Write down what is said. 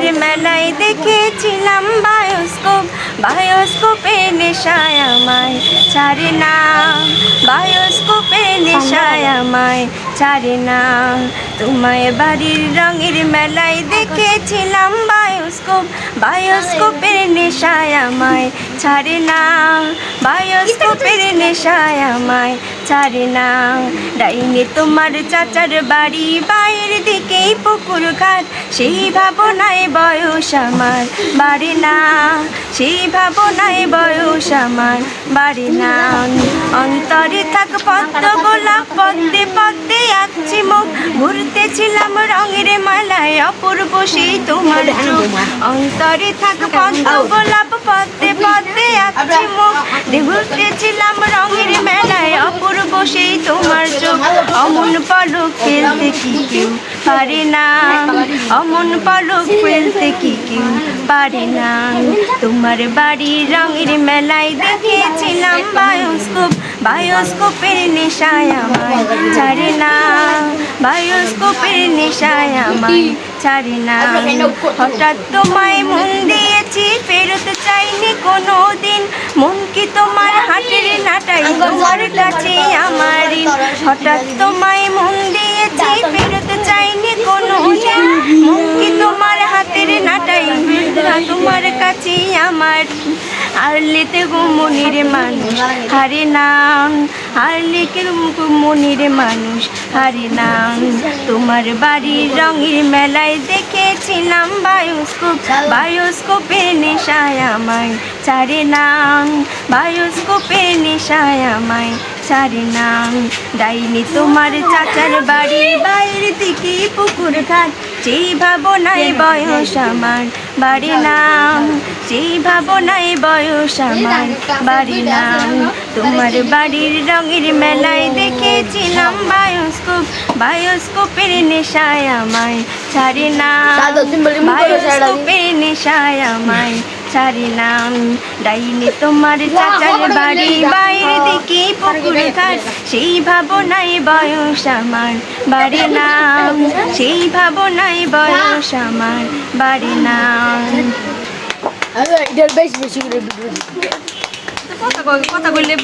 রঙের মেলায় দেখেছিলাম বায়োস্কোপ, বায়োস্কোপের নেশায় আমায় ছাড়ে না, বায়োস্কোপের নেশায় আমায় ছাড়ে না। তোমায় বাড়ির রঙের মেলায় দেখেছিলাম বায়োস্কোপ, বায়োস্কোপের নেশায় আমায় ছাড়ে না, বায়োস্কোপের নেশায় আমায় ছাড়ে না। ডাইনে তোমার চাচার বাড়ি, বাইরের দিকেই পুকুর ঘাট, সেই ভাবনায় বয়স আমার বাড়ে না, সেই ভাবনায় বয়স আমার বাড়ে না। অন্তরে থাক পদ্ম গোলাপ, পদ্মে পদ্মে আঁকছি মুখ, ঘুরতেছিলাম রঙের মালায় অপূর্ব সেই তোমার চোখ। অন্তরে থাক পদ্ম গোলাপ, পদ্মে পদ্মে আঁকছি মুখ, ঘুরতেছিলাম রঙের মেলায় অপূর্ব সেই তোমার চোখ। অমন পলক ফেলতে কি কেউ পারে না, অমন পলক ফেলতে কি কেউ পারে না। তোমার বাড়ির রঙের মেলায় দেখেছিলাম বায়োস্কোপ, বায়োস্কোপের নেশায় আমায় ছাড়ে না, বায়োস্কোপের নেশায় আমায় ছাড়ে না। হঠাৎ তোমায় মন দিয়েছি, ফেরত চাইনি কোনো দিন, মন কি তোমার হাটের নাটাই তোমার কাছে আমার ঋণ। হঠাৎ তোমায় মন দিয়েছি, ফেরত চাইনি কোনো দিন, মন কি তোমার হাতের নাটাই তোমার কাছে আমার। হারলেতে গো মনির মানুষ হারে না, হারলে মনির মানুষ হারে না। তোমার বাড়ির রঙের মেলায় দেখেছিলাম বায়োস্কোপ, বায়োস্কোপের নেশায় আমায় ছাড়ে না, বায়োস্কোপের নেশায় আমায় ছাড়ে না। ডাইনি তোমার চাচার বাড়ি, বাইরের দিকে পুকুর ঘাট, সেই ভাবনায় বয়স আমার বাড়ে না, সেই ভাবনায় বয়স আমার বাড়ে না। তোমার বাড়ির রঙের মেলায় দেখেছিলাম বায়োস্কোপ, বায়োস্কোপের নেশায় আমায় ছাড়ে না, বায়োস্কোপের নেশায় আমায় ছাড়ে না। ডাইনি তোমার চাচার বাড়ি, বাইরের দিকে পুকুর ঘাট, সেই ভাবনায় বয়স আমার বাড়ে না, সেই ভাবনায় বয়স আমার বাড়ে না। এটার বেশি বেশি করে কথা বললে